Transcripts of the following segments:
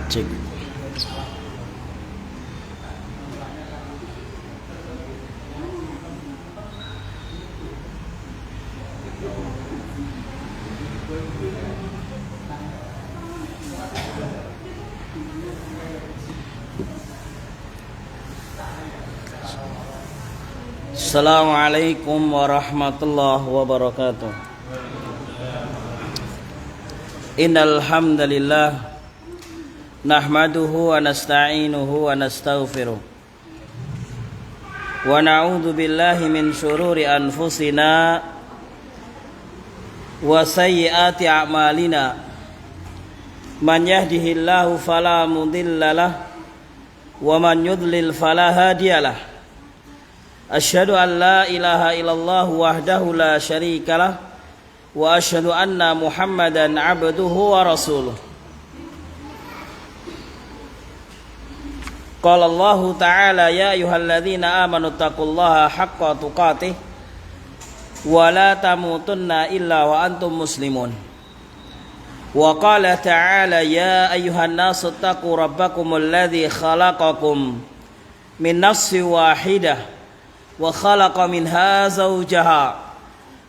Cek. Assalamualaikum warahmatullahi wabarakatuh. Innal hamdalillah nahmaduhu wa nasta'inuhu wa nastaghfiruh wa na'udzu billahi min syururi anfusina wa sayyiati a'malina. Man yahdihillahu fala mudhillalah wa man yudlil fala hadiyalah. Asyhadu an la ilaha illallah wahdahu la syarikalah wa asyhadu anna Muhammadan abduhu wa rasuluh. Qala Allah ta'ala ya ayyuhalladzina amanu taqullaha haqqa tuqatih wa la tamutunna illa wa antum muslimun. Wa qala ta'ala ya ayyuhan nasu taqu rabbakumul ladzi khalaqakum min nafsin wahidah wa khalaqa minha zawjaha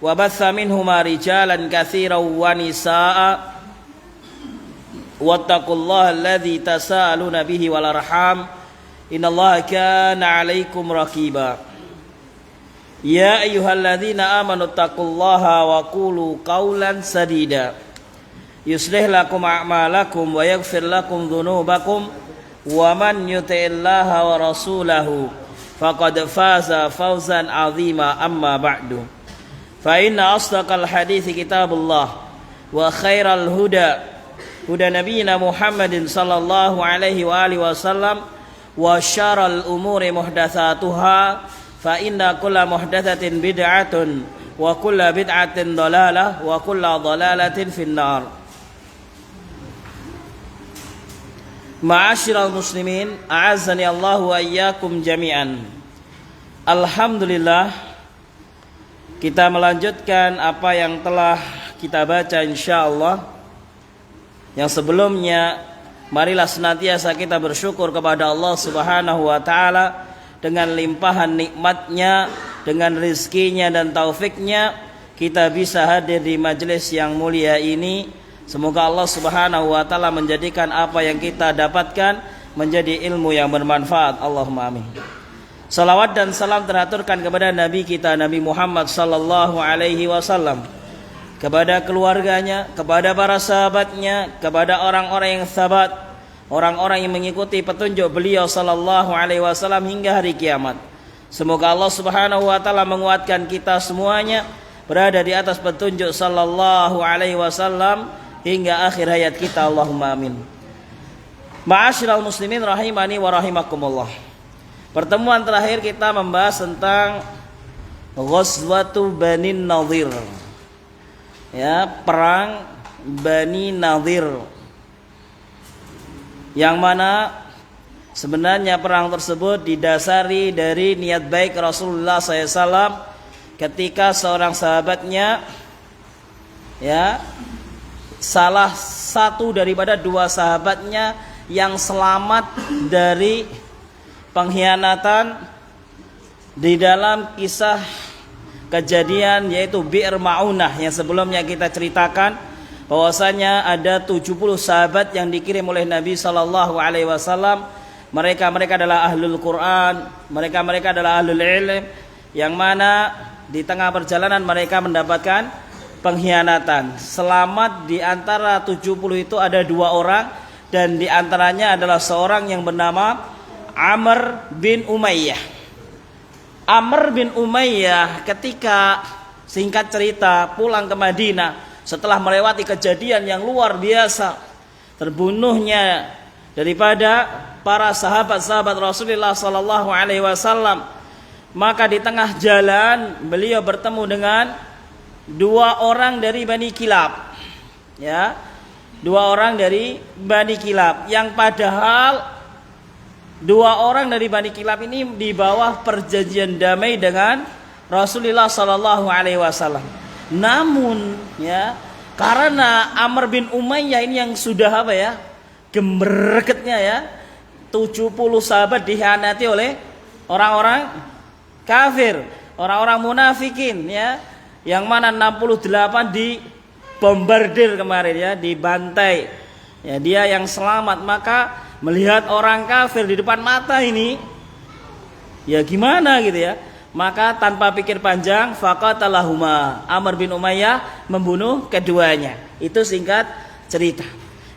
wa batha minhuma rijalan katsiran wa nisaa wattaqullaha alladzi tasaaluna bihi wal arham innallaha kana 'alaikum raqiba. Ya ayyuhalladzina amanu taqullaha wa qulu qawlan sadida yuslih lakum a'malakum wa yaghfir lakum dhunubakum wa man yuti'illaha wa rasulahu faqad faza fawzan 'azima. Amma ba'du, fa inna asdaqal hadithi kitabullah wa khairal huda nabiyina Muhammadin sallallahu alaihi wa alihi wasallam wa syarrul umuri muhdatsatuha fa inna kulla muhdatsatin bid'atun wa kulla bid'atin dhalalah wa kulla dhalalatin finnar. Ma'asyiral muslimin, a'azzani Allahu wa iyyakum jami'an. Alhamdulillah, kita melanjutkan apa yang telah kita baca insyaallah. Yang sebelumnya, marilah senantiasa kita bersyukur kepada Allah Subhanahu wa taala dengan limpahan nikmatnya, dengan rezekinya dan taufiknya kita bisa hadir di majelis yang mulia ini. Semoga Allah Subhanahu wa taala menjadikan apa yang kita dapatkan menjadi ilmu yang bermanfaat. Allahumma amin. Salawat dan salam teraturkan kepada Nabi kita Nabi Muhammad sallallahu alaihi wasallam, kepada keluarganya, kepada para sahabatnya, kepada orang-orang yang sabat, orang-orang yang mengikuti petunjuk beliau sallallahu alaihi wasallam hingga hari kiamat. Semoga Allah Subhanahu wa taala menguatkan kita semuanya berada di atas petunjuk sallallahu alaihi wasallam hingga akhir hayat kita. Allahumma amin. Ma'asyiral muslimin rahimani wa rahimakumullah. Pertemuan terakhir kita membahas tentang Ghazwatu Bani Nadir. Ya, perang Bani Nadir. Yang mana sebenarnya perang tersebut didasari dari niat baik Rasulullah SAW ketika seorang sahabatnya, ya, salah satu daripada dua sahabatnya yang selamat dari pengkhianatan di dalam kisah kejadian yaitu Bi'r Ma'unah yang sebelumnya kita ceritakan bahwasanya ada 70 sahabat yang dikirim oleh Nabi sallallahu alaihi wasallam. Mereka adalah ahlul Quran, mereka adalah ahlul ilm, yang mana di tengah perjalanan mereka mendapatkan pengkhianatan. Selamat di antara 70 itu ada dua orang, dan di antaranya adalah seorang yang bernama Amr bin Umayyah. Amr bin Umayyah ketika, singkat cerita, pulang ke Madinah setelah melewati kejadian yang luar biasa, terbunuhnya daripada para sahabat-sahabat Rasulullah sallallahu alaihi wasallam, maka di tengah jalan beliau bertemu dengan dua orang dari Bani Kilab, ya, dua orang dari Bani Kilab, yang padahal dua orang dari Bani Kilab ini di bawah perjanjian damai dengan Rasulullah sallallahu alaihi wasallam. Namun, ya, Karena Amr bin Umayyah ini yang sudah apa ya, gemregetnya ya, 70 sahabat dikhianati oleh orang-orang kafir, orang-orang munafikin ya, yang mana 68 dibombardir kemarin ya, dibantai ya, dia yang selamat. Maka melihat orang kafir di depan mata ini, ya gimana gitu ya, maka tanpa pikir panjang faqatalahuma, Amr bin Umayyah membunuh keduanya. Itu singkat cerita.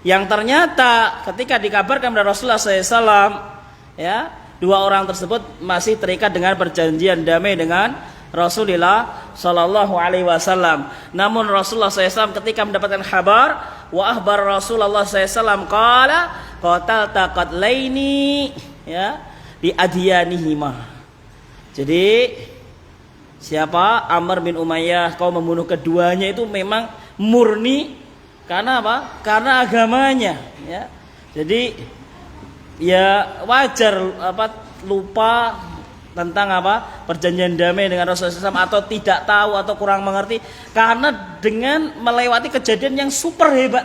Yang ternyata ketika dikabarkan kepada Rasulullah SAW ya, dua orang tersebut masih terikat dengan perjanjian damai dengan Rasulullah Sallallahu Alaihi Wasallam. Namun Rasulullah SAW ketika mendapatkan kabar, wa ahbar Rasulullah SAW qala qatalta qatlaini ya di adyanihima. Jadi siapa Amr bin Umayyah, kau membunuh keduanya itu memang murni karena apa? Karena agamanya ya. Jadi ya wajar apa, lupa tentang apa, perjanjian damai dengan Rasulullah SAW, atau tidak tahu atau kurang mengerti karena dengan melewati kejadian yang super hebat.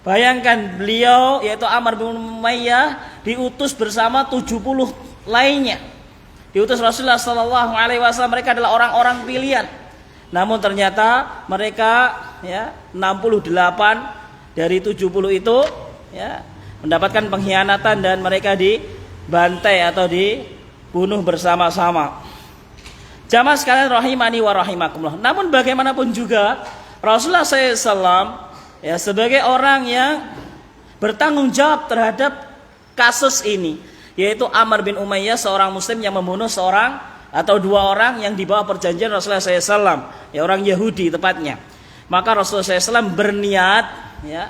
Bayangkan beliau yaitu Amr bin Umayyah diutus bersama 70 lainnya. Diutus Rasulullah Sallallahu Alaihi Wasallam, mereka adalah orang-orang pilihan. Namun ternyata mereka ya 68 dari 70 itu ya mendapatkan pengkhianatan dan mereka dibantai atau dibunuh bersama-sama. Jamaah sekalian rahimani wa rahimakumullah. Namun bagaimanapun juga Rasulullah SAW ya sebagai orang yang bertanggung jawab terhadap kasus ini, yaitu Amr bin Umayyah, seorang muslim yang membunuh seorang atau dua orang yang di bawah perjanjian Rasulullah SAW, ya orang Yahudi tepatnya. Maka Rasulullah SAW berniat ya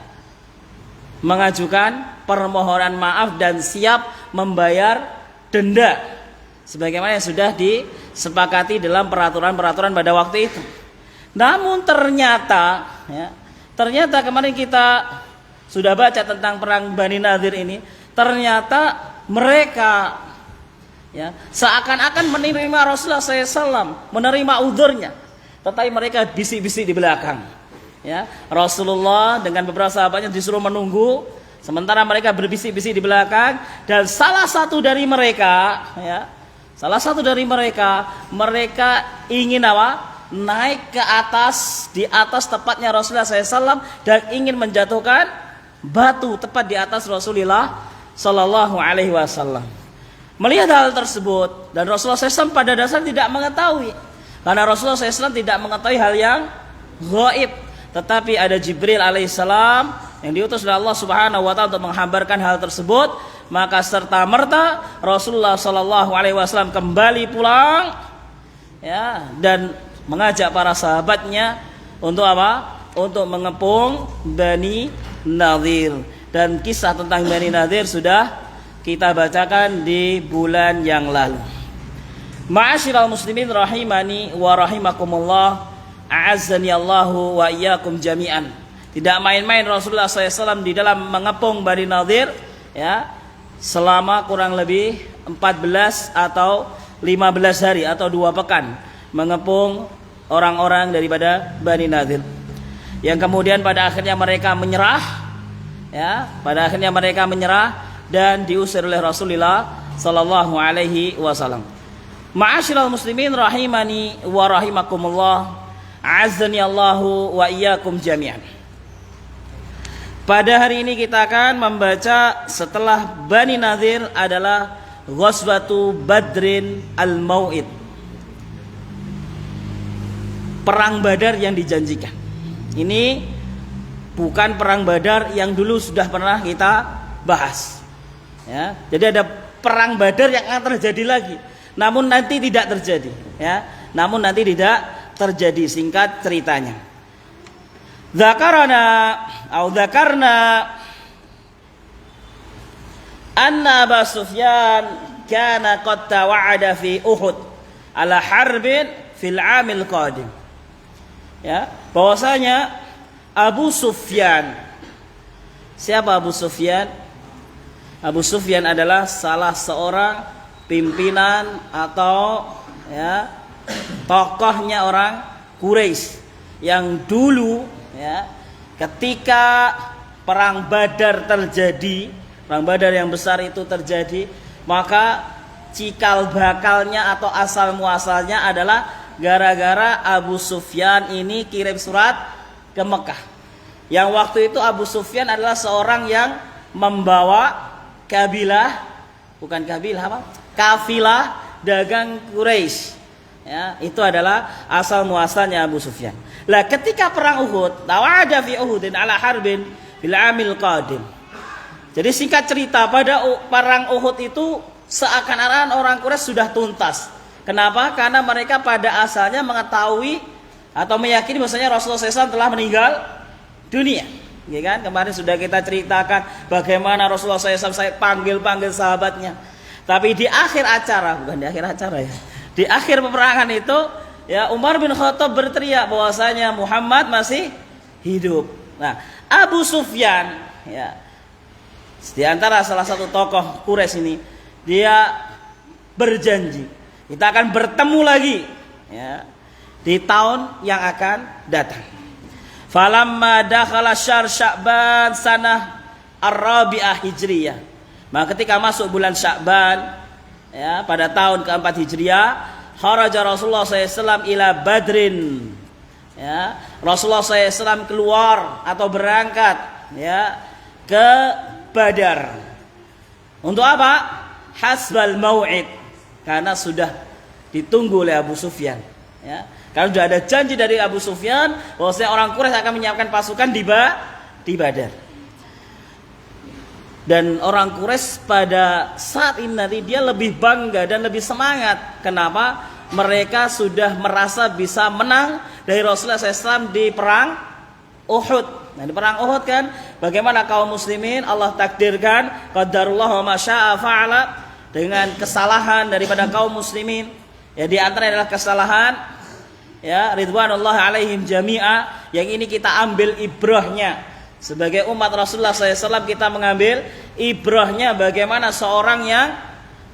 mengajukan permohonan maaf dan siap membayar denda sebagaimana yang sudah disepakati dalam peraturan-peraturan pada waktu itu. Namun ternyata kemarin kita sudah baca tentang perang Bani Nadir ini, ternyata mereka ya seakan-akan menerima Rasulullah SAW, menerima udhurnya, tetapi mereka bisik-bisik di belakang ya. Rasulullah dengan beberapa sahabatnya disuruh menunggu, sementara mereka berbisik-bisik di belakang. Dan salah satu dari mereka ingin apa? Naik ke atas, di atas tepatnya Rasulullah SAW, dan ingin menjatuhkan batu tepat di atas Rasulullah Sallallahu Alaihi Wasallam. Melihat hal tersebut, dan Rasulullah SAW pada dasarnya tidak mengetahui, karena Rasulullah SAW tidak mengetahui hal yang gaib, tetapi ada Jibril alaihissalam yang diutus oleh Allah Subhanahu wa taala untuk menghabarkan hal tersebut. Maka serta merta Rasulullah Sallallahu Alaihi Wasallam kembali pulang ya, dan mengajak para sahabatnya untuk apa? Untuk mengepung Bani Nadir. Dan kisah tentang Bani Nadir sudah kita bacakan di bulan yang lalu. Ma'asyiral muslimin rahimani wa rahimakumullah, a'azzani Allahu wa iyyakum jami'an. Tidak main-main Rasulullah SAW di dalam mengepung Bani Nadir ya, selama kurang lebih 14 atau 15 hari atau 2 pekan mengepung orang-orang daripada Bani Nadir, yang kemudian pada akhirnya mereka menyerah ya, dan diusir oleh Rasulullah Sallallahu Alaihi Wasallam. Ma'asyiral muslimin rahimani wa rahimakumullah, a'azzani Allahu wa iyyakum jami'an. Pada hari ini kita akan membaca setelah Bani Nadir adalah Ghazwatu Badrin al-Mau'id, perang Badar yang dijanjikan. Ini bukan perang Badar yang dulu sudah pernah kita bahas ya. Jadi ada perang Badar yang akan terjadi lagi, namun nanti tidak terjadi ya. Singkat ceritanya, Dzakarna anna Abu Sufyan kana qad tawa'ada fi Uhud ala harbin fil 'amil qadim ya, bahwasanya Abu Sufyan. Siapa Abu Sufyan? Abu Sufyan adalah salah seorang pimpinan atau ya tokohnya orang Quraisy yang dulu ya, ketika perang Badar terjadi, perang Badar yang besar itu terjadi, maka cikal bakalnya atau asal muasalnya adalah gara-gara Abu Sufyan ini kirim surat ke Mekah. Yang waktu itu Abu Sufyan adalah seorang yang membawa kafilah dagang Quraisy. Ya, itu adalah asal muasalnya Abu Sufyan. Lah ketika perang Uhud, tawa'ada fi Uhudin ala harbin bil amil qadim. Jadi singkat cerita, pada perang Uhud itu seakan-akan orang Quraisy sudah tuntas. Kenapa? Karena mereka pada asalnya mengetahui atau meyakini bahwasanya Rasulullah SAW telah meninggal dunia. Ya kan? Kemarin sudah kita ceritakan bagaimana Rasulullah SAW saya panggil sahabatnya. Tapi di akhir acara, bukan di akhir acara ya. Di akhir peperangan itu, ya, Umar bin Khattab berteriak bahwasanya Muhammad masih hidup. Nah, Abu Sufyan, ya, di antara salah satu tokoh Quraisy ini, dia berjanji, kita akan bertemu lagi, ya, di tahun yang akan datang. Falamma dakhala syahr Sya'ban sanah ar-rabi'ah Hijriyah. Maka ketika masuk bulan Sya'ban, ya, pada tahun keempat Hijriah, kharaja Rasulullah SAW ila Badrin. Ya, Rasulullah SAW keluar atau berangkat, ya, ke Badar. Untuk apa? Hasbal mau'id, karena sudah ditunggu oleh Abu Sufyan. Ya, karena sudah ada janji dari Abu Sufyan bahwasanya orang Quraisy akan menyiapkan pasukan di Badar. Dan orang Quraisy pada saat ini nanti dia lebih bangga dan lebih semangat. Kenapa? Mereka sudah merasa bisa menang dari Rasulullah SAW di perang Uhud. Nah, di perang Uhud kan, bagaimana kaum muslimin Allah takdirkan qadarullah wa ma syaa fa'ala, dengan kesalahan daripada kaum muslimin. Ya, di antara adalah kesalahan, ya, ridwanullahi alaihim jami'a, yang ini kita ambil ibrahnya. Sebagai umat Rasulullah SAW kita mengambil ibrahnya bagaimana seorang yang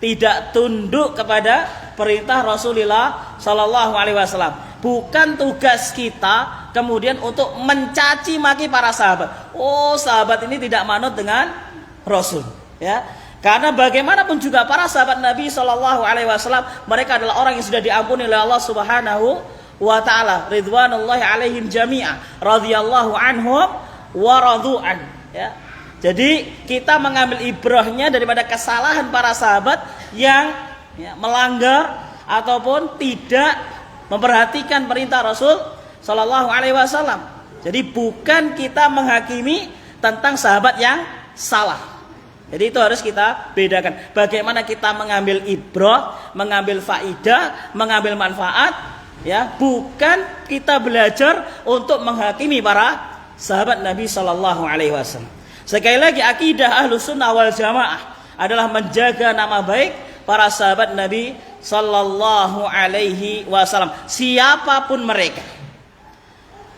tidak tunduk kepada perintah Rasulullah SAW. Bukan tugas kita kemudian untuk mencaci maki para sahabat. Oh, sahabat ini tidak manut dengan Rasul, ya. Karena bagaimanapun juga para sahabat Nabi SAW, mereka adalah orang yang sudah diampuni oleh Allah Subhanahu wa Ta'ala. Ridwanullahi alaihim jami'a, radhiyallahu anhum wa radu'an, ya. Jadi kita mengambil ibrahnya daripada kesalahan para sahabat yang, ya, melanggar ataupun tidak memperhatikan perintah Rasul Sallallahu Alaihi Wasallam. Jadi bukan kita menghakimi tentang sahabat yang salah. Jadi itu harus kita bedakan. Bagaimana kita mengambil ibrah, mengambil faidah, mengambil manfaat, ya, bukan kita belajar untuk menghakimi para sahabat Nabi Sallallahu Alaihi Wasallam. Sekali lagi, akidah Ahlus Sunnah wal Jamaah adalah menjaga nama baik para sahabat Nabi Sallallahu Alaihi Wasallam, siapapun mereka.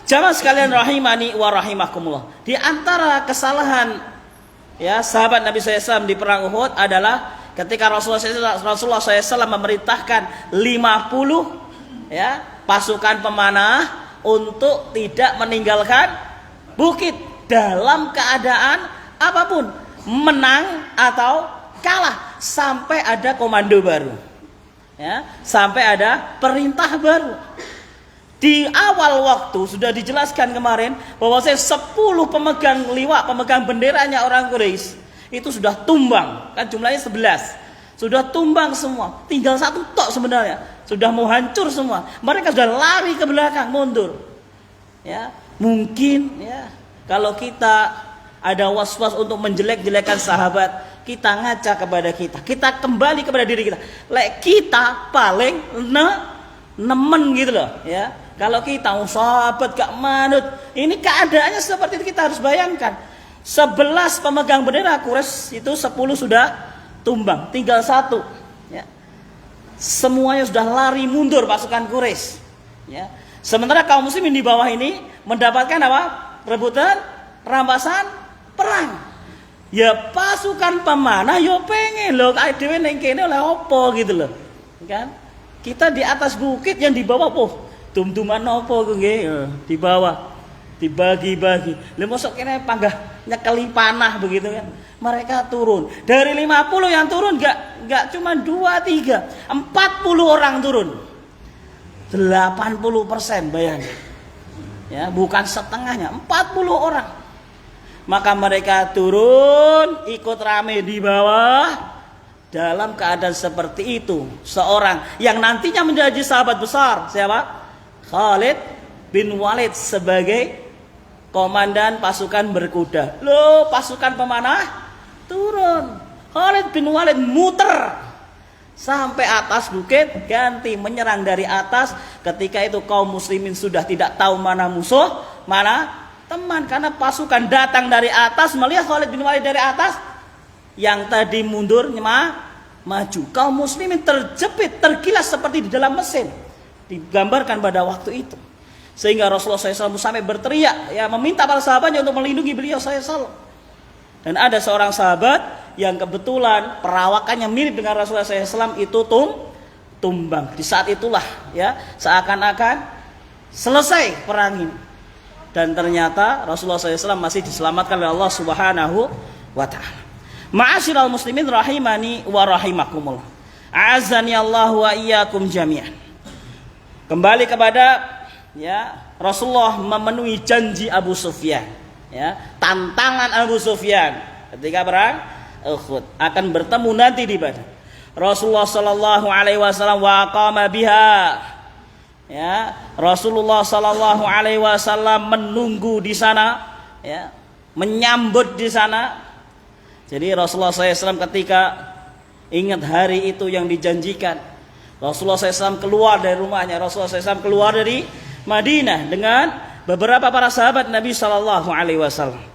Jamaah sekalian rahimani wa rahimakumullah. Di antara kesalahan, ya, sahabat Nabi SAW di perang Uhud adalah ketika Rasulullah SAW memerintahkan 50, ya, pasukan pemanah untuk tidak meninggalkan bukit dalam keadaan apapun, menang atau kalah, sampai ada komando baru, ya, sampai ada perintah baru. Di awal waktu sudah dijelaskan kemarin bahwa 10 pemegang liwat, pemegang benderanya orang Quraisy itu sudah tumbang, kan jumlahnya 11, sudah tumbang semua, tinggal satu tok sebenarnya, sudah mau hancur semua. Mereka sudah lari ke belakang, mundur, ya. Mungkin, ya, kalau kita ada was-was untuk menjelek-jelekan sahabat, kita ngaca kepada kita kembali kepada diri kita. Lek kita paling nemen gitu loh, ya. Kalau kita sahabat gak manut, ini keadaannya seperti itu. Kita harus bayangkan 11 pemegang bendera Quraisy itu 10 sudah tumbang, tinggal 1, ya. Semuanya sudah lari mundur pasukan Quraisy, ya. Sementara kaum muslimin di bawah ini mendapatkan apa? Rebutan, rampasan perang. Ya pasukan pemanah yo pengen loh dhewe ning kene oleh apa gitu loh. Kan? Kita di atas bukit, yang di bawah dum-duman apa ku nggih, di bawah dibagi-bagi. Lah mosok kene panggah nyekeli panah begitu kan. Mereka turun. Dari 50 yang turun enggak cuma 2 3, 40 orang turun. 80% bayangin. Ya, bukan setengahnya, 40 orang. Maka mereka turun ikut rame di bawah. Dalam keadaan seperti itu, seorang yang nantinya menjadi sahabat besar, siapa? Khalid bin Walid sebagai komandan pasukan berkuda. Loh, pasukan pemanah turun. Khalid bin Walid muter sampai atas bukit, ganti menyerang dari atas. Ketika itu kaum muslimin sudah tidak tahu mana musuh, mana teman, karena pasukan datang dari atas melihat Khalid bin Walid dari atas. Yang tadi mundur maju. Kaum muslimin terjepit, tergilas seperti di dalam mesin. Digambarkan pada waktu itu. Sehingga Rasulullah SAW sampai berteriak, ya, meminta para sahabatnya untuk melindungi beliau SAW. Dan ada seorang sahabat yang kebetulan perawakannya mirip dengan Rasulullah SAW, itu tumbang. Di saat itulah, ya, seakan-akan selesai perang ini. Dan ternyata Rasulullah SAW masih diselamatkan oleh Allah Subhanahu wa Ta'ala. Ma'asyiral muslimin rahimani wa rahimakumullah. A'azzani Allah wa iyyakum jami'an. Kembali kepada, ya, Rasulullah memenuhi janji Abu Sufyan, ya, tantangan Abu Sufyan ketika perang Uhud akan bertemu nanti di Badar. Rasulullah sallallahu alaihi wasallam wa qama biha. Ya, Rasulullah sallallahu alaihi wasallam menunggu di sana, ya, menyambut di sana. Jadi Rasulullah SAW ketika ingat hari itu yang dijanjikan, Rasulullah SAW keluar dari rumahnya. Rasulullah SAW keluar dari Madinah dengan beberapa para sahabat Nabi Sallallahu Alaihi Wasallam.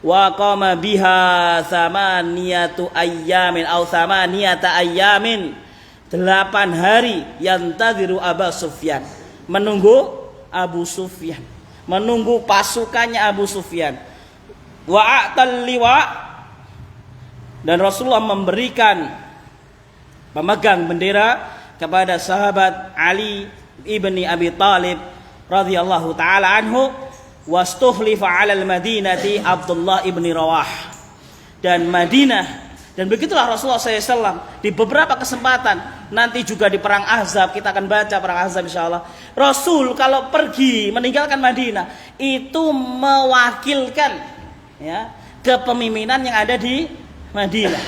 Wa qama biha thamaniyatu ayyamin atau thamaniyata ayyamin, 8 hari yantadhiru Abu Sufyan, menunggu Abu Sufyan, menunggu pasukannya Abu Sufyan. Wa a'tal liwa, dan Rasulullah memberikan pemegang bendera kepada sahabat Ali ibni Abi Talib radhiyallahu taala anhu, wastuhlifa 'alal Madinati Abdullah ibni Rawah. Dan Madinah, dan begitulah Rasulullah SAW di beberapa kesempatan, nanti juga di perang Ahzab, kita akan baca perang Ahzab insyaallah. Rasul kalau pergi meninggalkan Madinah itu mewakilkan, ya, kepemimpinan yang ada di Madinah.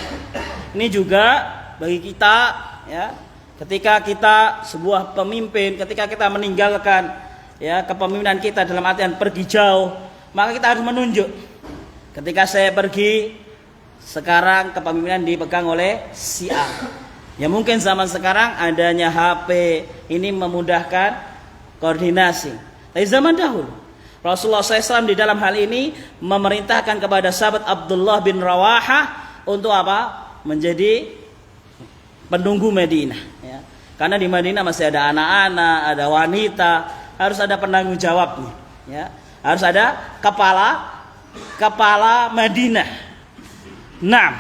Ini juga bagi kita, ya, ketika kita sebuah pemimpin, ketika kita meninggalkan, ya, kepemimpinan kita dalam artian pergi jauh, maka kita harus menunjuk. Ketika saya pergi, sekarang kepemimpinan dipegang oleh si A. Ya, mungkin zaman sekarang adanya HP ini memudahkan koordinasi. Tapi zaman dahulu Rasulullah SAW di dalam hal ini memerintahkan kepada sahabat Abdullah bin Rawahah untuk apa? Menjadi penunggu Madinah, ya. Karena di Madinah masih ada anak-anak, ada wanita, harus ada penanggung jawabnya, ya. Harus ada kepala Madinah. Nah,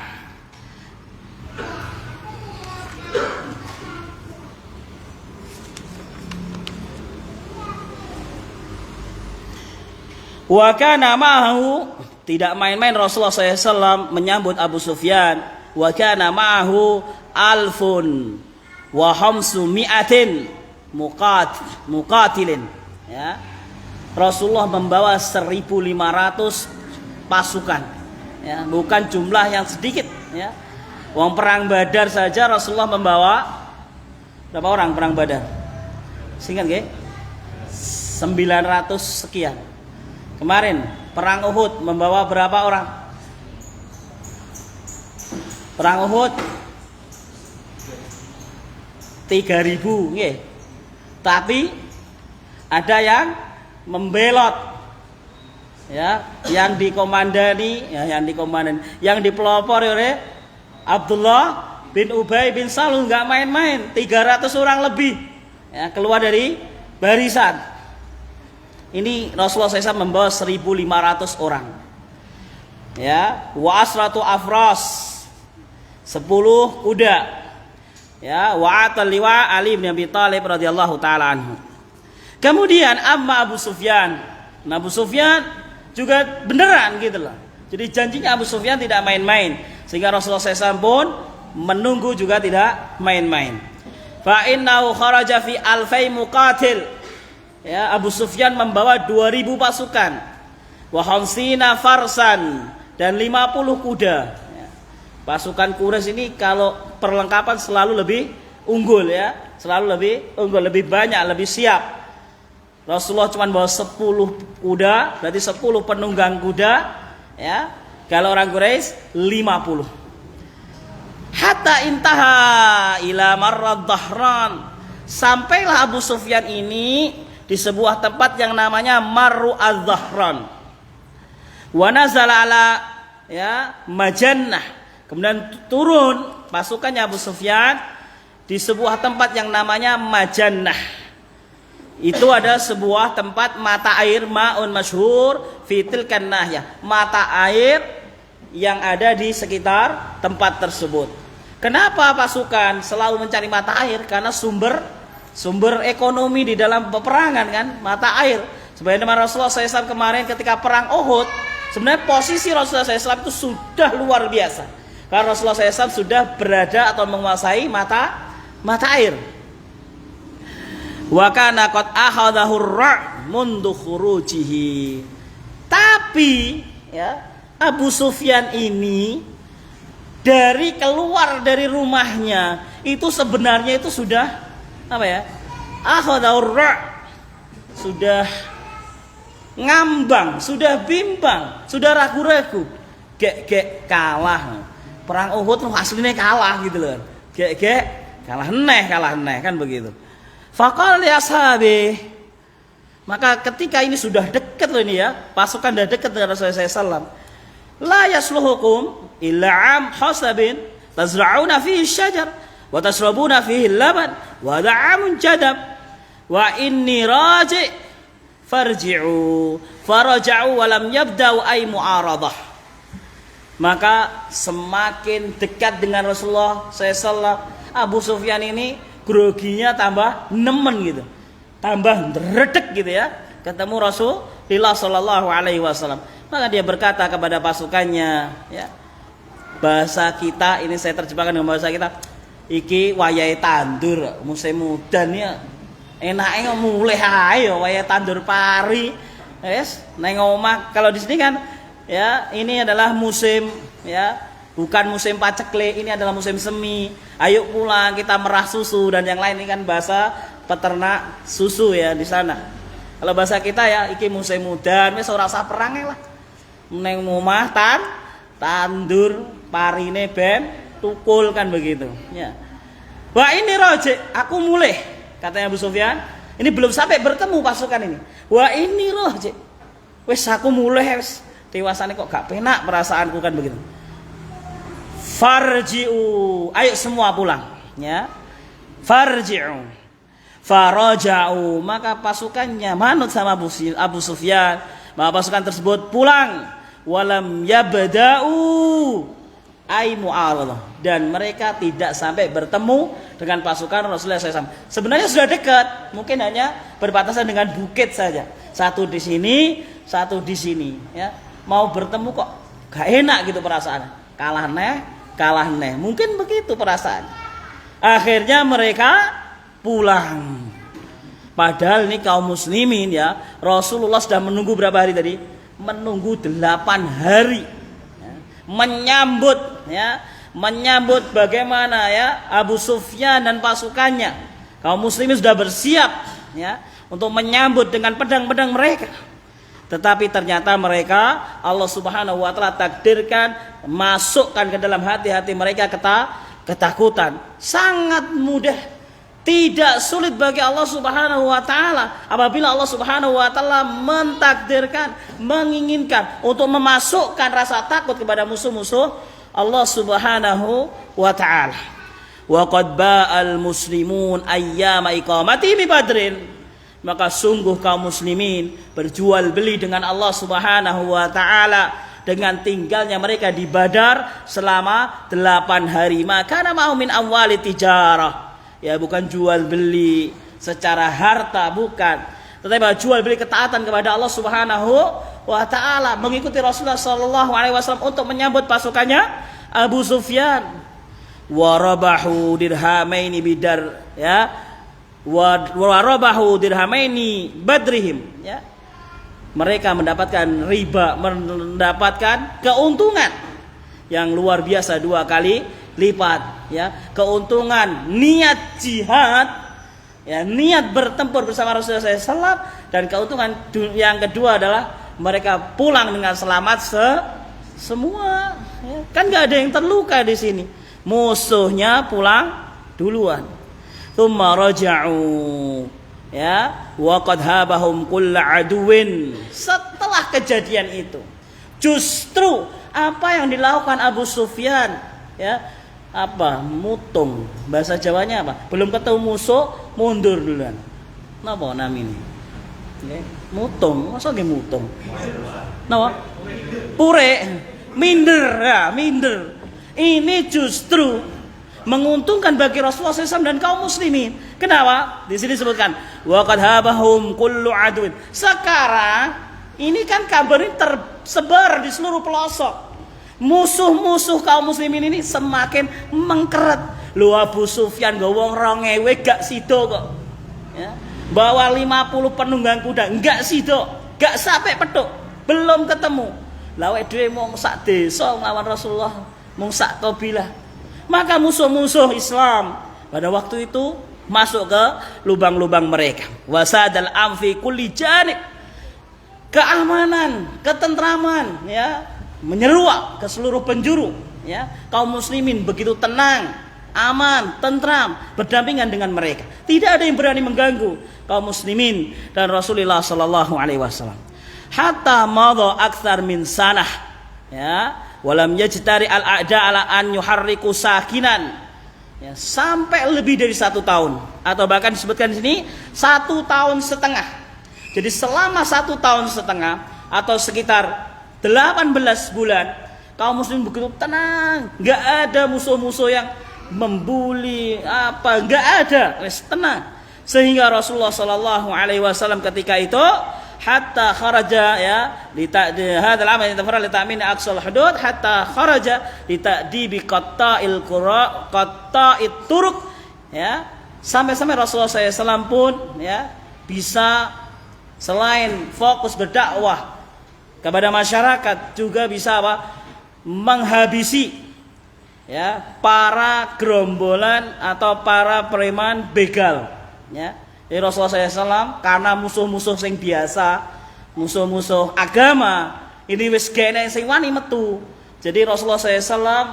wa kana ma'ahu, tidak main-main Rasulullah SAW menyambut Abu Sufyan. Wa kana ma'ahu alfun wa khamsu mi'atin muqatilin, ya. Rasulullah membawa 1.500 pasukan, ya, bukan jumlah yang sedikit, ya. Wong perang Badar saja Rasulullah membawa berapa orang perang Badar? Singkat nggih? 900 sekian. Kemarin perang Uhud membawa berapa orang? Perang Uhud 3.000, nggih. Tapi ada yang membelot, ya, yang dikomandani, yang dipelopori oleh Abdullah bin Ubay bin Salul, nggak main-main, 300 orang lebih, ya, keluar dari barisan. Ini Rasulullah SAW membawa 1.500 orang, ya, wa asratu afras, 10 kuda, ya, wa atal liwa Ali bin Abi Talib radhiyallahu taala anhu. Kemudian amma Abu Sufyan, Nah, Abu Sufyan juga beneran gitu loh. Jadi janjinya Abu Sufyan tidak main-main. Sehingga Rasulullah SAW pun menunggu juga tidak main-main. Fa innahu kharaja fi alfai muqatil. Ya, Abu Sufyan membawa 2000 pasukan. Wa khamsina farsan dan 50 kuda. Ya. Pasukan Quraisy ini kalau perlengkapan selalu lebih unggul ya, selalu lebih unggul, lebih banyak, lebih siap. Rasulullah cuma bawa 10 kuda, berarti 10 penunggang kuda ya. Kalau orang Quraisy 50. Hatta intaha ila marrad dhahran. Sampailah Abu Sufyan ini di sebuah tempat yang namanya Marru adh-Dhahran. Wa nazala ala ya Majannah. Kemudian turun pasukannya Abu Sufyan di sebuah tempat yang namanya Majannah. Itu ada sebuah tempat mata air ma'un masyhur fi tilkan nahyah. Mata air yang ada di sekitar tempat tersebut. Kenapa pasukan selalu mencari mata air? Karena sumber ekonomi di dalam peperangan kan, mata air. Sebagaimana Rasulullah SAW kemarin ketika perang Uhud, sebenarnya posisi Rasulullah SAW itu sudah luar biasa. Karena Rasulullah SAW sudah berada atau menguasai mata air. Wa kana qad akhadahu ar-ra' mundu khurujihi. Tapi ya, Abu Sufyan ini dari keluar dari rumahnya itu sebenarnya itu sudah apa ya? Akhadahu ar-ra', sudah ngambang, sudah bimbang, sudah ragu-ragu. Gek kalah. Perang Uhud aslinya kalah gitu loh. Gek kalah neh kan begitu. Faqal ya sahabi. Maka ketika ini sudah dekat loh ini ya, pasukan sudah dekat dengan Rasulullah SAW. La yasluhukum illa am hasabin tazra'una fihi syajar wa tashrabuna fihi laban wa da'amun jadab wa inni raji' farji'u faraja'u wa lam yabda'u ay mu'aradah. Maka semakin dekat dengan Rasulullah SAW, Abu Sufyan ini groginya tambah nemen gitu, tambah redek gitu ya, ketemu Rasulullah Sallallahu Alaihi Wasallam. Maka dia berkata kepada pasukannya, ya, bahasa kita ini saya terjemahkan dengan bahasa kita, iki wayahe tandur musim mudan ya, enake mulih ae wayahe tandur pari, yes, neng omah. Kalau di sini kan, ya ini adalah musim ya. Bukan musim paceklik, ini adalah musim semi. Ayo pulang kita merah susu dan yang lain, ini kan bahasa peternak susu ya di sana. Kalau bahasa kita ya iki musim mudan, wis ora usah perang lah. Neng omah tandur parine ben tukul kan begitu. Ya. Wah ini roje, aku mulih katanya Abu Sufyan. Ini belum sampai bertemu pasukan ini. Wah ini roje, wis aku mulih wis. Dewasane kok gak penak perasaanku kan begitu. Farji'u, ayo semua pulang ya. Farji'u faraja'u, maka pasukannya manut sama Abu Sufyan, maka pasukan tersebut pulang. Walam yabda'u ay mu'aradah, dan mereka tidak sampai bertemu dengan pasukan Rasulullah SAW. Sebenarnya sudah dekat, mungkin hanya berbatasan dengan bukit saja, satu di sini satu di sini ya. Mau bertemu kok gak enak gitu perasaan, kalah neh, mungkin begitu perasaan. Akhirnya mereka pulang. Padahal ini kaum muslimin ya, Rasulullah sudah menunggu berapa hari tadi? Menunggu 8 hari ya. Menyambut bagaimana ya Abu Sufyan dan pasukannya. Kaum muslimin sudah bersiap ya untuk menyambut dengan pedang-pedang mereka. Tetapi ternyata mereka Allah Subhanahu wa taala takdirkan, masukkan ke dalam hati-hati mereka ketakutan. Sangat mudah, tidak sulit bagi Allah Subhanahu wa taala apabila Allah Subhanahu wa taala mentakdirkan, menginginkan untuk memasukkan rasa takut kepada musuh-musuh Allah Subhanahu wa taala. Wa qad ba'al muslimun ayyama iqamati bi Badrin. Maka sungguh kaum muslimin berjual beli dengan Allah Subhanahu wa taala dengan tinggalnya mereka di Badar selama 8 hari. Maka mau min amwali tijarah. Ya bukan jual beli secara harta, bukan, tetapi jual beli ketaatan kepada Allah Subhanahu wa taala, mengikuti Rasulullah sallallahu alaihi wasallam untuk menyambut pasukannya Abu Sufyan. Warabahu dirhamaini bidar, ya, warabahu dirhamaini badrihim, ya. Mereka mendapatkan riba, mendapatkan keuntungan yang luar biasa 2 kali lipat, ya. Keuntungan niat jihad, ya, niat bertempur bersama Rasulullah SAW, dan keuntungan yang kedua adalah mereka pulang dengan selamat semua, ya. Kan nggak ada yang terluka di sini. Musuhnya pulang duluan. Tsumma raja'u, ya, wa qad habahum kullu aduwin. Setelah kejadian itu, justru apa yang dilakukan Abu Sufyan, ya, apa? Mutung. Bahasa Jawanya apa? Belum ketemu musuh, mundur duluan. Napa namine? Nggih, mutung. Masa nggih mutung? Napa? Pure, minder, ya, minder. Ini justru menguntungkan bagi Rasulullah SAW dan kaum muslimin. Kenapa? Di sini disebutkan wa qad habahum kullu aduin. Sekarang ini kan kabar ini tersebar di seluruh pelosok. Musuh-musuh kaum muslimin ini semakin mengkeret. Lho, Abu Sufyan nggawa wong 2000 gak sido kok. Ya. Bawa 50 penunggang kuda enggak sido, gak sampai petuk, belum ketemu. Lah awake dhewe mung sak desa nglawan Rasulullah, mung sak kabilah. Maka musuh-musuh Islam pada waktu itu masuk ke lubang-lubang mereka. Wasadal amfi kulli janib. Keamanan, ketentraman, ya, menyeruak ke seluruh penjuru, ya. Kaum muslimin begitu tenang, aman, tentram, berdampingan dengan mereka. Tidak ada yang berani mengganggu kaum muslimin dan Rasulullah sallallahu alaihi wasallam. Hatta madha aktsar min sanah, ya, walam yajtari al-a'da ala an yuharriku sakinan, ya, sampai lebih dari 1 tahun, atau bahkan disebutkan di sini 1 tahun setengah. Jadi selama 1 tahun setengah atau sekitar 18 bulan kaum muslim begitu tenang, nggak ada musuh-musuh yang membuli apa, nggak ada, wes tenang. Sehingga Rasulullah sallallahu alaihi wasallam ketika itu hatta kharaja, ya, li hadzal amal yatafarrad li ta'min aqsal hudud hatta kharaja li ta'dibi qatta'il qura qatta'it turuq, ya, sampai-sampai Rasulullah SAW pun, ya, bisa selain fokus berdakwah kepada masyarakat juga bisa apa? Menghabisi, ya, para gerombolan atau para preman begal, ya. Jadi Rasulullah SAW karena musuh-musuh sing biasa, musuh-musuh agama, ini wis gene sing wani metu. Jadi Rasulullah SAW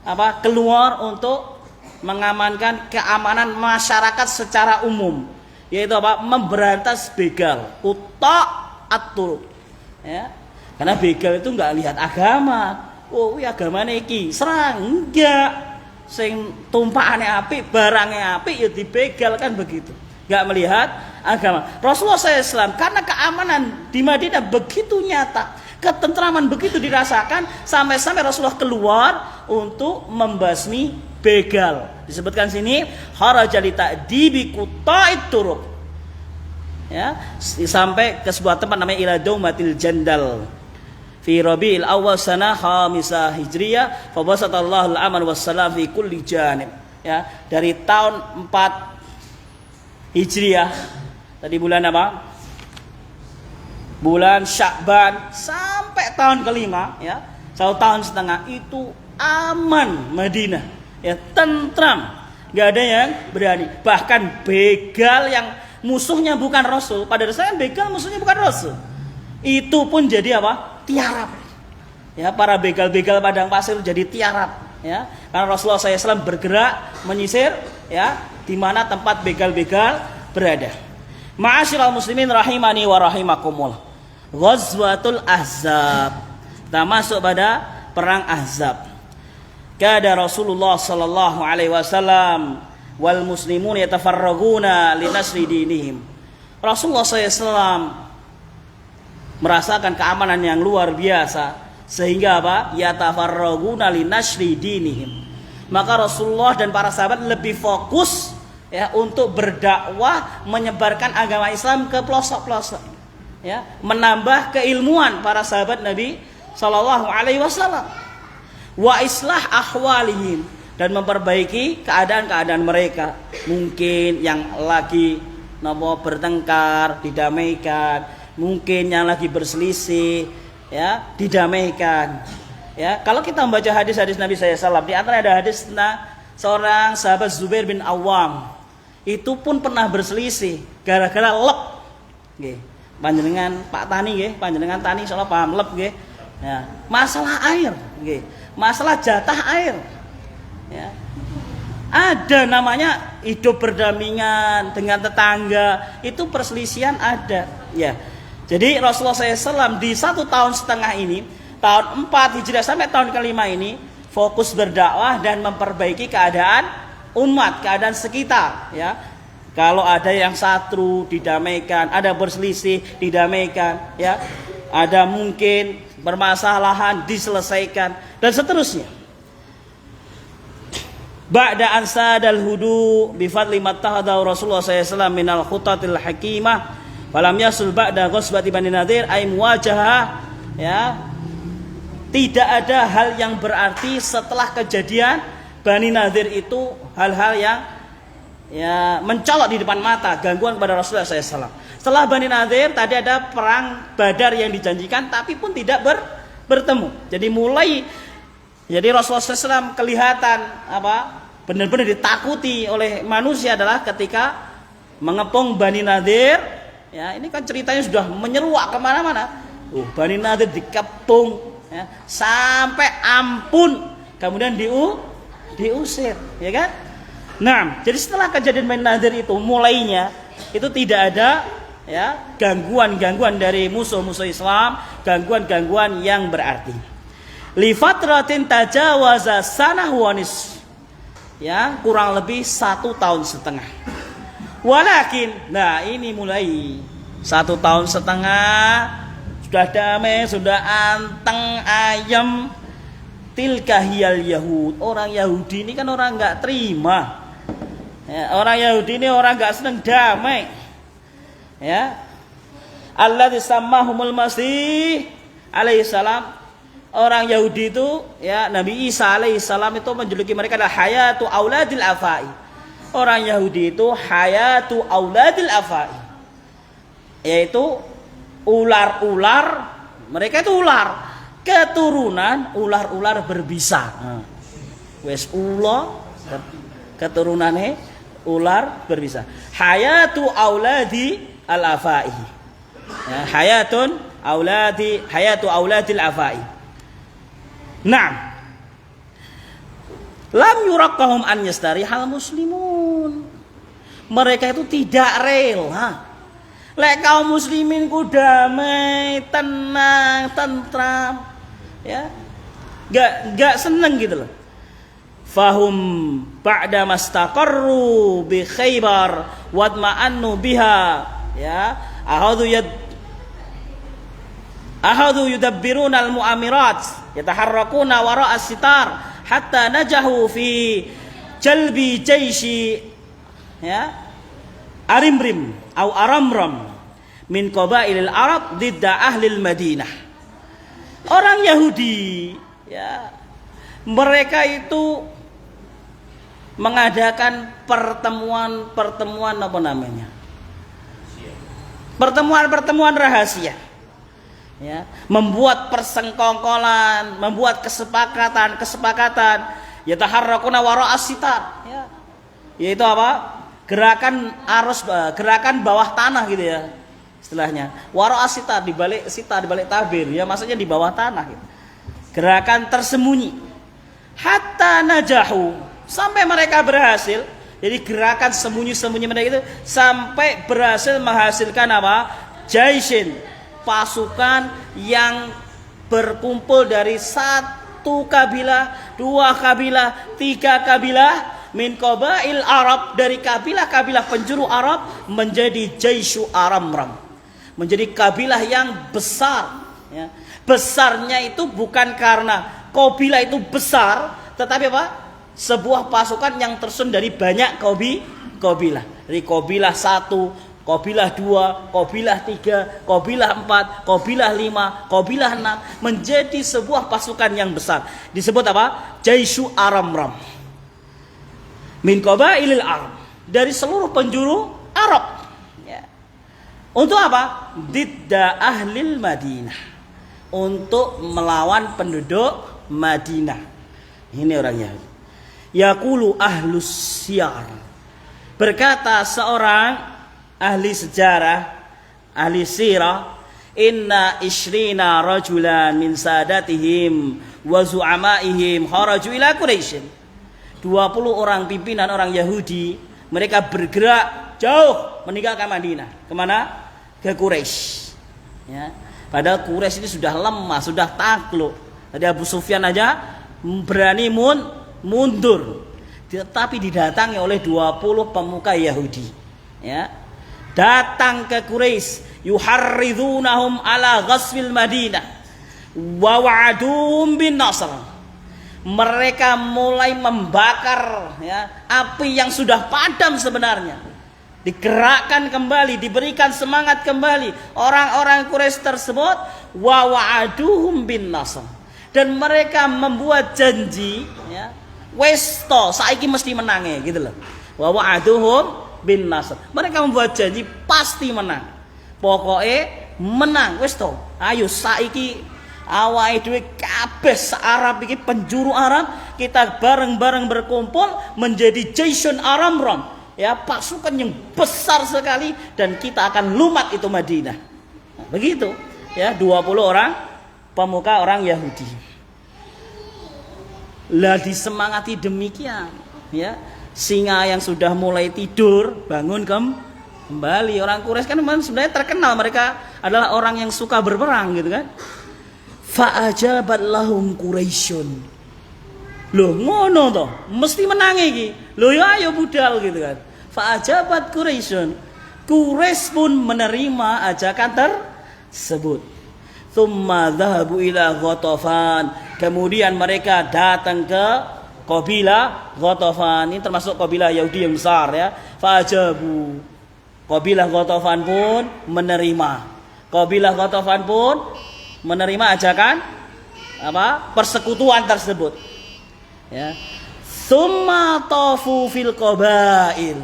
apa keluar untuk mengamankan keamanan masyarakat secara umum, yaitu apa? Memberantas begal, atur, ya. Karena begal itu enggak lihat agama. Oh, ini agamane iki, serang, enggak. Sing tumpakane apik, barangnya apik ya dibegal, kan begitu. Enggak melihat agama. Rasulullah SAW karena keamanan di Madinah begitu nyata, ketentraman begitu dirasakan, sampai-sampai Rasulullah keluar untuk membasmi begal. Disebutkan sini kharaja li ta'dibi quta'it turuq, ya, sampai ke sebuah tempat namanya ila daumatil jandal fi Rabiul Awwal sanah khamisah Hijriyah, fa basatallahu al-aman wassalam fi kulli janib, ya, dari tahun 4 Hijriyah, tadi bulan apa? Bulan Sya'ban sampai tahun kelima, ya, 1 tahun setengah itu aman Madinah, ya, tentram, nggak ada yang berani. Bahkan begal yang musuhnya bukan Rasul, pada dasarnya begal musuhnya bukan Rasul, itu pun jadi apa? Tiarap, ya, para begal-begal padang pasir jadi tiarap, ya, karena Rasulullah SAW bergerak menyisir, ya, di mana tempat begal-begal berada. Ma'asyiral muslimin rahimani wa rahimakumullah. Ghazwatul Ahzab. Kita masuk pada perang Ahzab. Kada Rasulullah sallallahu alaihi wasallam wal muslimun yatafarraguna li nasri dinihim. Rasulullah SAW merasakan keamanan yang luar biasa sehingga apa? Yatafarraguna li nasri dinihim. Maka Rasulullah dan para sahabat lebih fokus, ya untuk berdakwah menyebarkan agama Islam ke pelosok-pelosok, ya, menambah keilmuan para sahabat Nabi sallallahu alaihi wasallam, wa islah ahwalihim, dan memperbaiki keadaan-keadaan mereka. Mungkin yang lagi bertengkar didamaikan, mungkin yang lagi berselisih ya didamaikan. Ya, kalau kita membaca hadis-hadis Nabi SAW, di antara ada hadis tentang seorang sahabat Zubair bin Awam, itu pun pernah berselisih gara-gara lep. Nggih. Panjenengan Pak Tani nggih, panjenengan Tani insyaallah paham lep nggih. Ya, masalah air nggih, masalah jatah air. Ya. Ada namanya hidup berdampingan dengan tetangga, itu perselisihan ada. Ya. Jadi Rasulullah SAW di 1,5 tahun ini, tahun 4 Hijriah sampai tahun ke-5 ini, fokus berdakwah dan memperbaiki keadaan umat, keadaan sekitar. Ya. Kalau ada yang satru didamaikan, ada berselisih didamaikan, ya. Ada mungkin permasalahan diselesaikan dan seterusnya. Ba'da an sadal hudu bi fadli mattahada Rasulullah SAW minal khutatil hakimah falam yasul ba'da ghazwati Bani Nadir ay muwajahah, ya. Tidak ada hal yang berarti setelah kejadian Bani Nadir itu, hal-hal yang ya mencolok di depan mata, gangguan kepada Rasulullah SAW. Setelah Bani Nadir tadi ada perang Badar yang dijanjikan tapi pun tidak bertemu. Jadi Rasulullah SAW kelihatan benar-benar ditakuti oleh manusia adalah ketika mengepung Bani Nadir. Ya, ini kan ceritanya sudah menyeruak kemana-mana. Bani Nadir dikepung, ya, sampai ampun, kemudian diusir, ya kan? Nah, jadi setelah kejadian Bani Nadir itu mulainya itu tidak ada ya gangguan-gangguan dari musuh-musuh Islam, gangguan-gangguan yang berarti. Li fatratin tajawaza sanah wanis, ya, kurang lebih 1,5 tahun. Walakin, nah ini mulai 1,5 tahun sudah damai, sudah anteng ayam. Tilka hiyal Yahud, orang Yahudi ini kan orang nggak terima. Ya, orang Yahudi ini orang nggak senang damai. Ya, Allah disamahumul Masih alaihissalam. Orang Yahudi itu, ya, Nabi Isa alaihissalam itu menjuluki mereka adalah hayatu auladil afai. Orang Yahudi itu hayatu auladil afai, yaitu ular-ular, mereka itu ular, keturunan ular-ular berbisa. Wes ula keturunannya ular berbisa. Hayatu auladi al-afai. Ya, hayatu auladil afai. Nah, lam yurakkahum an yastari hal muslimun. Mereka itu tidak rela lek kaum muslimin ku damai, tenang, tentram, ya. Enggak seneng gitu loh. Fahum ba'da mastaqarru bi Khaybar wadma'annu biha, ya. Ahadu yudabbiruna al-mu'amirat yataharrakuna wara'a sitar hatta najahu fi jalbi jaishi, ya, arimrim atau aramram min qabailil Arab didda ahlil Madinah. Orang Yahudi, ya, mereka itu mengadakan pertemuan pertemuan rahasia. Ya, membuat persengkongkolan, membuat kesepakatan, yataharrakuna wara'a sitar, ya. Yaitu apa? Gerakan bawah tanah gitu ya. Istilahnya. Wara'a sitar, di balik tabir, ya, maksudnya di bawah tanah gitu. Gerakan tersembunyi. Hatta najahu, sampai mereka berhasil. Jadi gerakan sembunyi-sembunyi mereka itu sampai berhasil menghasilkan apa? Jaishin, pasukan yang berkumpul dari 1 kabilah, 2 kabilah, 3 kabilah min qabail Arab, dari kabilah-kabilah penjuru Arab menjadi Jaishu Aramram, menjadi kabilah yang besar, ya. Besarnya itu bukan karena kabilah itu besar, tetapi apa? sebuah pasukan yang tersusun dari banyak kabilah. Dari kabilah 1, kabilah 2, kabilah 3, kabilah 4, kabilah 5, kabilah 6 menjadi sebuah pasukan yang besar. Disebut apa? Jaishu Aramram. Min qabailil Arab. Dari seluruh penjuru Arab. Ya. Untuk apa? Didda ahlil Madinah. Untuk melawan penduduk Madinah. Ini orang Yahudi. Yaqulu ahlus siyar. Berkata seorang ahli sejarah, ahli sirah, inna ishrina rajulan min sadatihim wa zu'amaihim kharaju ila Quraisy. 20 orang pimpinan orang Yahudi, mereka bergerak jauh meninggalkan Madinah. Kemana? Ke Quraisy. Ya. Padahal Quraisy ini sudah lemah, sudah takluk. Tadi Abu Sufyan aja berani mundur. Tetapi didatangi oleh 20 pemuka Yahudi. Ya. Datang ke Quraisy, yuharridunahum ala ghaswil Madinah wa wa'aduhum bin nasr. Mereka mulai membakar ya, api yang sudah padam sebenarnya. Digerakkan kembali, diberikan semangat kembali orang-orang Quraisy tersebut, wa wa'aduhum bin nasr. Dan mereka membuat janji ya, wes to saiki mesti menange gitu loh. Wa wa'aduhum bin nasr. Mereka membuat janji pasti menang. Pokoknya menang wes to. Ayo saiki awake dhewe kabeh se-Arab iki penjuru Arab, kita bareng-bareng berkumpul menjadi Jaishun Aramram. Ya, pasukan yang besar sekali dan kita akan lumat itu Madinah. Nah, begitu. Ya, 20 orang pemuka orang Yahudi. Lah disemangati demikian, ya. Singa yang sudah mulai tidur bangun kembali. Orang Quraisy kan sebenarnya terkenal mereka adalah orang yang suka berperang gitu kan. Fa'ajabat lahum Quraisyun. Loh ngono toh, mesti menang iki. Loh ya ayo budal gitu kan. Fa'ajabat Quraisyun. Quraisy pun menerima ajakan tersebut. Tsumma dhahabu ila Ghatafan. Kemudian mereka datang ke kabilah Ghatafan. Ini termasuk kabilah Yahudi yang besar ya. Fa'ajabu. Kabilah Ghatafan pun menerima. Kabilah Ghatafan pun menerima ajakan apa? Persekutuan tersebut. Ya. Tsumma tafu fil qabail.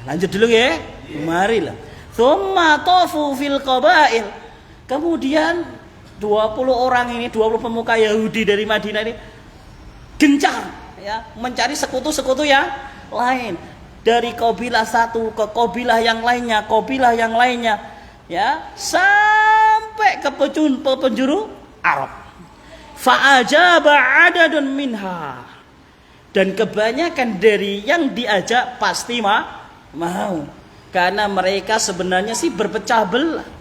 Lanjut dulu ya. Marilah. Tsumma tafu fil qabail. Kemudian 20 orang ini, 20 pemuka Yahudi dari Madinah ini gencar ya, mencari sekutu-sekutu yang lain. Dari kabilah satu ke kabilah yang lainnya, kabilah yang lainnya ya, sampai ke penjuru Arab. Fa'ajaba adadun minha. Dan kebanyakan dari yang diajak pasti mau. Karena mereka sebenarnya sih berpecah belah.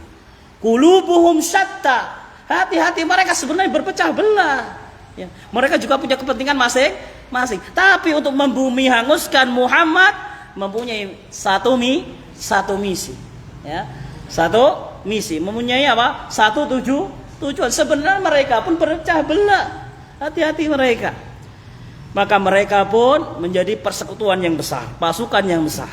Qulubuhum syatta. Hati-hati mereka sebenarnya berpecah belah. Ya, mereka juga punya kepentingan masing-masing. Tapi untuk membumi hanguskan Muhammad mempunyai satu misi. Ya, satu misi. Mempunyai apa? Satu tujuan. Sebenarnya mereka pun berpecah belah. Hati-hati mereka. Maka mereka pun menjadi persekutuan yang besar, pasukan yang besar.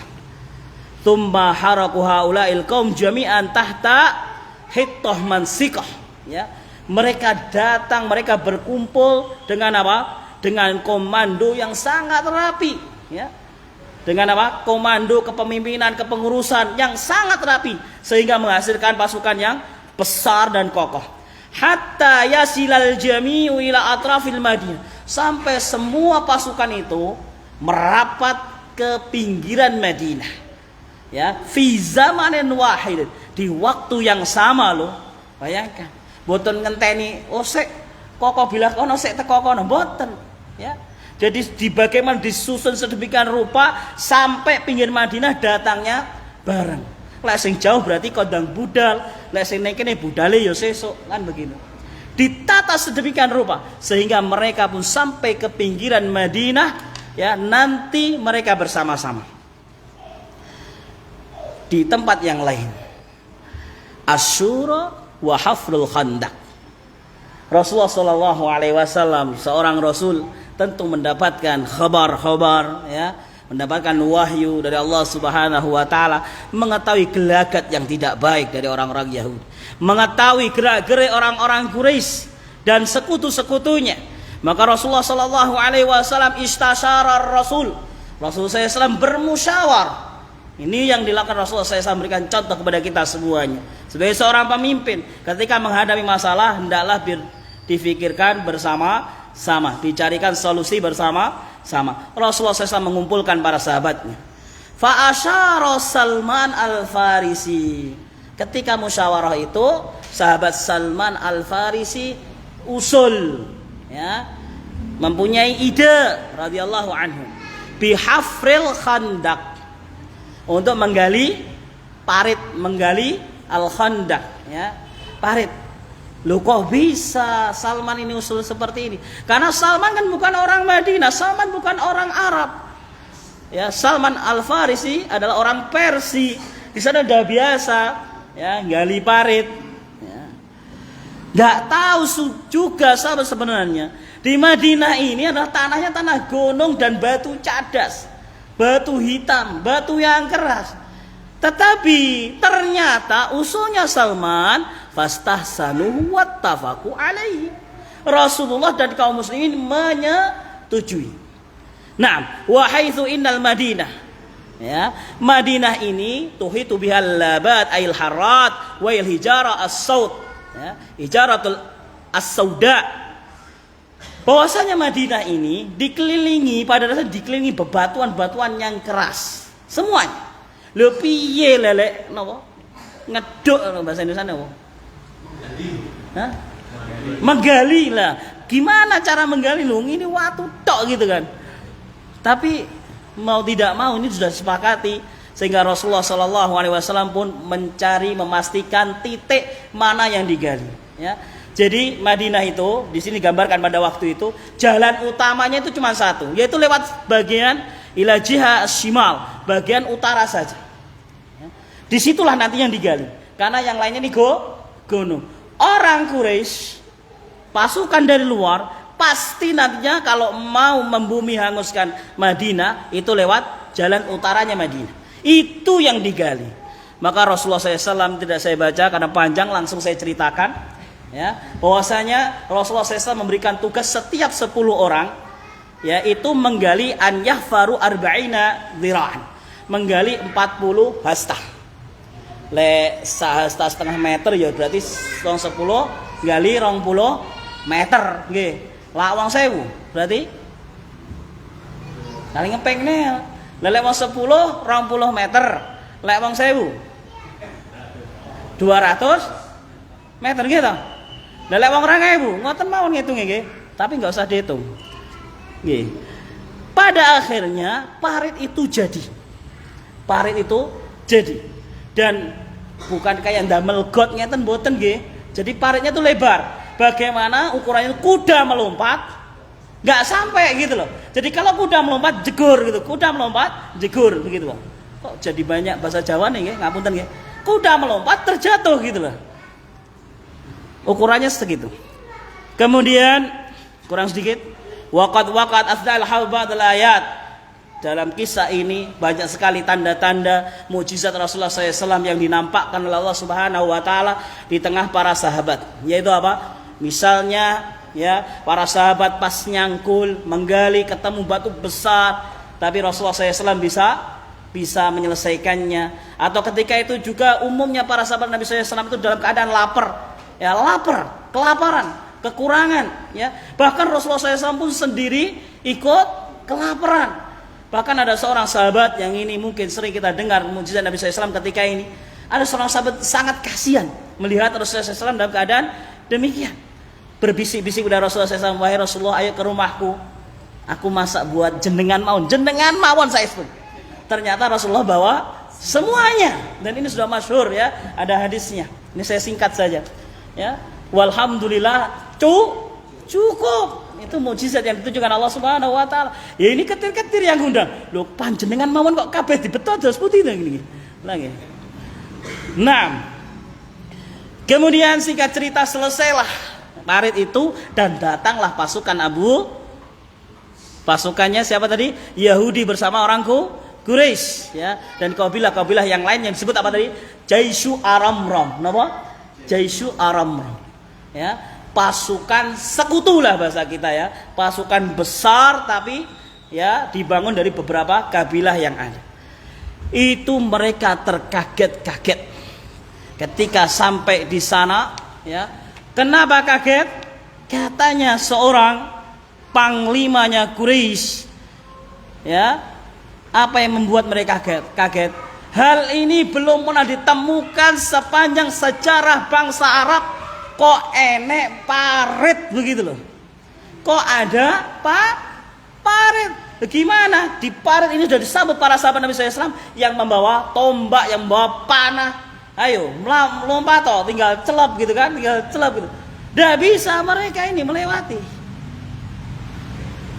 Tsumma haraku haula'il qaum jami'an tahta hittah mansikah. Ya, mereka datang, mereka berkumpul dengan apa? Dengan komando yang sangat rapi. Ya, dengan apa? Komando kepemimpinan, kepengurusan yang sangat rapi, sehingga menghasilkan pasukan yang besar dan kokoh. Hatta yasilal jami'u ila atrafil Madinah. Sampai semua pasukan itu merapat ke pinggiran Madinah. Ya, fi zamanin wahid, di waktu yang sama loh. Bayangkan, boten ngenteni sek kok bilah kono sek teko kono boten, ya. Jadi bagaimana disusun sedemikian rupa sampai pinggir Madinah datangnya bareng. Lek sing jauh berarti kondang budal, lek sing ning kene budale ya sesuk kan begitu. Ditata sedemikian rupa sehingga mereka pun sampai ke pinggiran Madinah ya, nanti mereka bersama-sama di tempat yang lain. Asyura wa hafrul khandaq. Rasulullah sallallahu alaihi wasallam seorang rasul tentu mendapatkan khabar-khabar, ya, mendapatkan wahyu dari Allah Subhanahu wa taala, mengetahui gelagat yang tidak baik dari orang-orang Yahudi, mengetahui gerak-gerik orang-orang Quraisy dan sekutu-sekutunya. Maka Rasulullah sallallahu alaihi wasallam istasyara Rasul. Rasulullah SAW bermusyawar. Ini yang dilakukan Rasulullah SAW, memberikan contoh kepada kita semuanya. Sebagai seorang pemimpin, ketika menghadapi masalah, hendaklah difikirkan bersama-sama, dicarikan solusi bersama-sama. Rasulullah SAW mengumpulkan para sahabatnya. Fa asyara Salman Al-Farisi. Ketika musyawarah itu, sahabat Salman Al-Farisi usul, ya, mempunyai ide radhiyallahu anhu, bihafril khandaq, untuk menggali parit, menggali al-khandaq, ya, parit. Loh, kok bisa Salman ini usul seperti ini? Karena Salman kan bukan orang Madinah, Salman bukan orang Arab. Ya, Salman Al-Farisi adalah orang Persia. Di sana udah biasa, ya, gali parit. Ya. Nggak tahu juga sahabat sebenarnya di Madinah ini adalah tanahnya tanah gunung dan batu cadas, batu hitam, batu yang keras. Tetapi ternyata usulnya Salman fastahsanuhu wattafaqu alaihi. Rasulullah dan kaum muslimin menyetujui. Nah, wa haitsu innal Madinah, ya, Madinah ini tuhitu bihal labat ail harat wa il hijara as-saud, ya, hijaratul as-sauda. Bahwasanya Madinah ini dikelilingi, pada dasarnya dikelilingi bebatuan-batuan yang keras semuanya. Lho piye lelek napa? Ngeduk bahasa Indonesia napa? Hah? Menggali lah. Gimana cara menggali? Lho ini watu tok gitu kan. Tapi mau tidak mau ini sudah disepakati, sehingga Rasulullah SAW pun mencari, memastikan titik mana yang digali, ya. Jadi Madinah itu di sini gambarkan pada waktu itu jalan utamanya itu cuma satu, yaitu lewat bagian ila jiha shimal, bagian utara saja. Ya. Disitulah nanti yang digali, karena yang lainnya ini gunung. Orang Quraisy, pasukan dari luar, pasti nantinya kalau mau membumi hanguskan Madinah itu lewat jalan utaranya Madinah. Itu yang digali. Maka Rasulullah SAW, tidak saya baca karena panjang, langsung saya ceritakan. Ya, bahwasanya Rasulullah SAW memberikan tugas setiap 10 orang, yaitu menggali an yahfaru arba'ina dhira'an, menggali 40 hasta. Le sahasta setengah meter ya berarti 10 gali 20 meter nggih. Lah wong 1000 berarti kali ngepeng nih. Lek wong 10 20 meter, lek wong 1000 200 meter gitu. Lek wong 2000 ngoten mawon ngitungnya nggih, tapi enggak usah dihitung. Nggih. Pada akhirnya parit itu jadi. Parit itu jadi. Dan bukan kayak ndamel got ngeten mboten nggih. Jadi paritnya itu lebar. Bagaimana ukurannya? Kuda melompat enggak sampai gitu loh. Jadi kalau kuda melompat jegur gitu. Kuda melompat jegur begitu loh. Kok jadi banyak bahasa Jawa nih nggih, ngapunten nggih. Kuda melompat terjatuh gitu loh. Ukurannya segitu. Kemudian kurang sedikit, waqad afdal hawbadul ayat. Dalam kisah ini banyak sekali tanda-tanda mukjizat Rasulullah SAW yang dinampakkan oleh Allah Subhanahu wa taala di tengah para sahabat. Yaitu apa? Misalnya, ya, para sahabat pas nyangkul, menggali, ketemu batu besar, tapi Rasulullah SAW bisa menyelesaikannya. Atau ketika itu juga umumnya para sahabat Nabi SAW itu dalam keadaan lapar. Ya, lapar, kelaparan, kekurangan, ya. Bahkan Rasulullah SAW pun sendiri ikut kelaparan. Bahkan ada seorang sahabat yang ini mungkin sering kita dengar mukjizat Nabi SAW ketika ini. Ada seorang sahabat sangat kasihan melihat Rasulullah SAW dalam keadaan demikian. Berbisik-bisik kepada Rasulullah SAW, wahai Rasulullah, ayo ke rumahku, aku masak buat jenengan mawon saya sebut. Ternyata Rasulullah bawa semuanya, dan ini sudah masyhur, ya, ada hadisnya. Ini saya singkat saja. Ya, walhamdulillah cukup. Itu mukjizat yang ditunjukkan Allah Subhanahu wa taala. Ya ini ketir-ketir yang ngundang. Lho panjenengan mawon kok kabeh dibetot terus putih ngene iki. Lagi. Nah. Kemudian singkat cerita selesailah parit itu dan datanglah pasukan Abu Pasukannya siapa tadi? Yahudi bersama orang Quraisy, ya. Dan kabilah-kabilah yang lain yang disebut apa tadi? Jaisyu Aramram. Napa? Jaisyu Aramram. Ya, pasukan sekutu lah bahasa kita ya. Pasukan besar tapi ya dibangun dari beberapa kabilah yang ada. Itu mereka terkaget-kaget ketika sampai di sana, ya. Kenapa kaget? Katanya seorang panglimanya Quraisy, ya, apa yang membuat mereka kaget? Hal ini belum pernah ditemukan sepanjang sejarah bangsa Arab. Kok enek parit begitu loh? Kok ada parit? Gimana? Di parit ini sudah disambut para sahabat Nabi SAW yang membawa tombak, yang membawa panah. Ayo, lompat toh, tinggal celap gitu kan, tinggal celap gitu. Tidak bisa mereka ini melewati.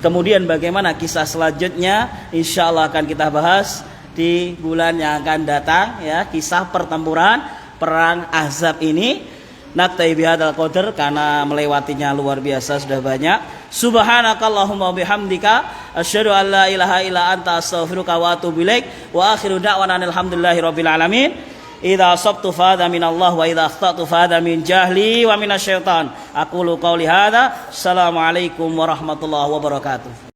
Kemudian bagaimana kisah selanjutnya? Insya Allah akan kita bahas di bulan yang akan datang, ya, kisah pertempuran perang Ahzab ini. Naktai bihadzal qadar karena melewatinya luar biasa sudah banyak. Subhanakallahumma bihamdika asyhadu an la ilaha illa anta astaghfiruka wa atubu ilaik. Wa akhiru da'wana alhamdulillahirabbil alamin. Idza asabtu fahadha minallah wa idza akhtatu fahadha min jahli wa minasyaitan. Aqulu qouli hadza. Assalamualaikum warahmatullahi wabarakatuh.